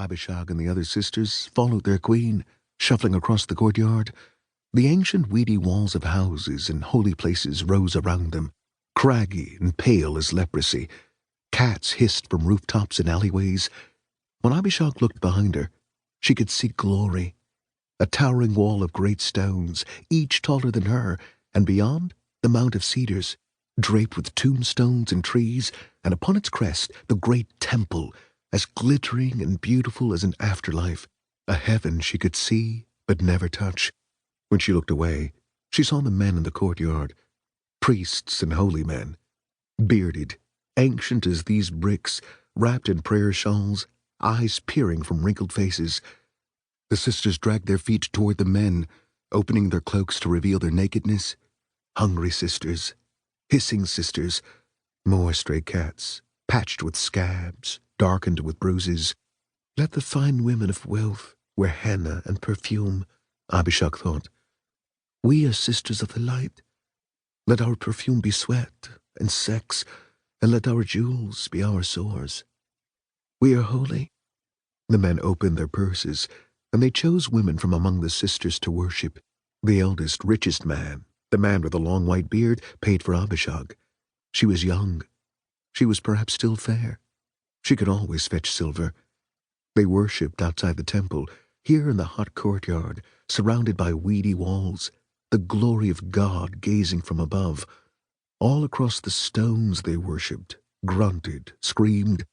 Abishag and the other sisters followed their queen, shuffling across the courtyard. The ancient weedy walls of houses and holy places rose around them, craggy and pale as leprosy. Cats hissed from rooftops and alleyways. When Abishag looked behind her, she could see glory. A towering wall of great stones, each taller than her, and beyond, the Mount of Cedars, draped with tombstones and trees, and upon its crest the great temple, as glittering and beautiful as an afterlife, a heaven she could see but never touch. When she looked away, she saw the men in the courtyard, priests and holy men, bearded, ancient as these bricks, wrapped in prayer shawls, eyes peering from wrinkled faces. The sisters dragged their feet toward the men, opening their cloaks to reveal their nakedness. Hungry sisters, hissing sisters, more stray cats, patched with scabs, darkened with bruises. Let the fine women of wealth wear henna and perfume, Abishag thought. We are sisters of the light. Let our perfume be sweat and sex, and let our jewels be our sores. We are holy. The men opened their purses, and they chose women from among the sisters to worship. The eldest, richest man, the man with the long white beard, paid for Abishag. She was young. She was perhaps still fair. She could always fetch silver. They worshipped outside the temple, here in the hot courtyard, surrounded by weedy walls, the glory of God gazing from above. All across the stones they worshipped, grunted, screamed.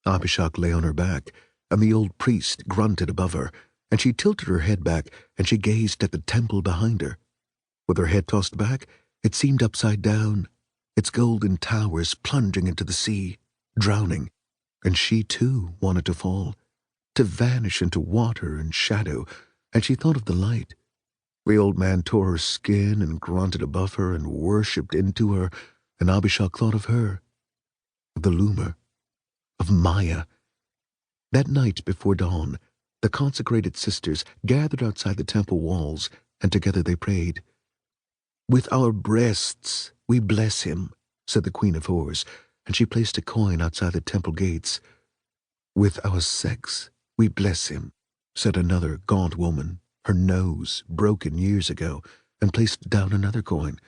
Abishag lay on her back, and the old priest grunted above her, and she tilted her head back, and she gazed at the temple behind her. With her head tossed back, it seemed upside down, its golden towers plunging into the sea, drowning, and she too wanted to fall, to vanish into water and shadow, and she thought of the light. The old man tore her skin and grunted above her and worshipped into her, and Abishag thought of her, of the lumer, of Maya. That night before dawn, the consecrated sisters gathered outside the temple walls, and together they prayed. With our breasts we bless him, said the Queen of Whores, and she placed a coin outside the temple gates. With our sex we bless him, said another gaunt woman, her nose broken years ago, and placed down another coin.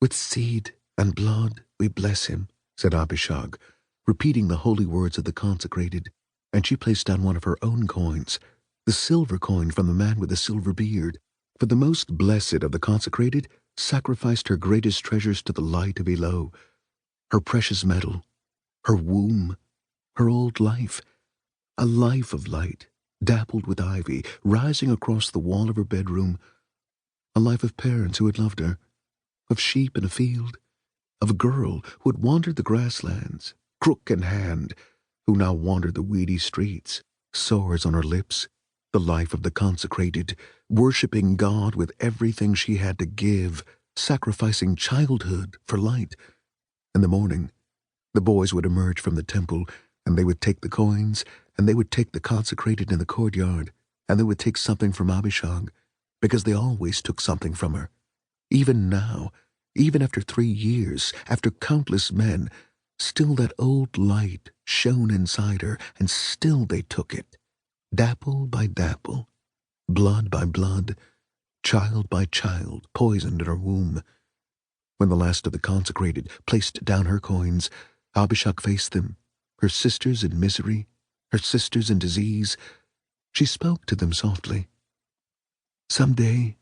With seed and blood we bless him, said Abishag, repeating the holy words of the consecrated, and she placed down one of her own coins, the silver coin from the man with the silver beard. For the most blessed of the consecrated sacrificed her greatest treasures to the light of Elo, her precious metal, her womb, her old life, a life of light, dappled with ivy, rising across the wall of her bedroom, a life of parents who had loved her, of sheep in a field, of a girl who had wandered the grasslands, crook in hand, who now wandered the weedy streets, sores on her lips, the life of the consecrated, worshipping God with everything she had to give, sacrificing childhood for light. In the morning, the boys would emerge from the temple, and they would take the coins, and they would take the consecrated in the courtyard, and they would take something from Abishag, because they always took something from her. Even now, even after 3 years, after countless men, still that old light shone inside her, and still they took it, dapple by dapple, blood by blood, child by child, poisoned in her womb. When the last of the consecrated placed down her coins, Abishag faced them, her sisters in misery, her sisters in disease. She spoke to them softly. Some day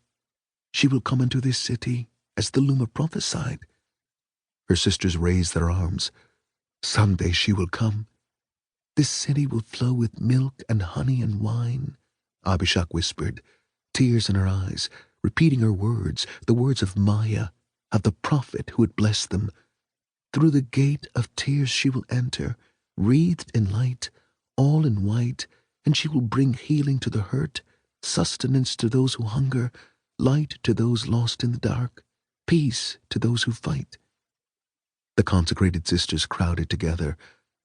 she will come into this city, as the lumer prophesied. Her sisters raised their arms. Some day she will come. This city will flow with milk and honey and wine, Abishag whispered, tears in her eyes, repeating her words, the words of Maya, of the prophet who had blessed them. Through the gate of tears she will enter, wreathed in light, all in white, and she will bring healing to the hurt, sustenance to those who hunger, light to those lost in the dark, peace to those who fight. The consecrated sisters crowded together,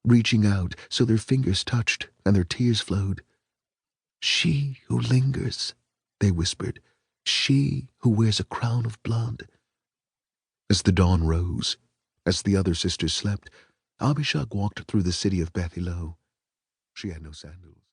reaching out so their fingers touched and their tears flowed. She who lingers, they whispered, she who wears a crown of blood. As the dawn rose, as the other sisters slept, Abishag walked through the city of Beth Elo. She had no sandals.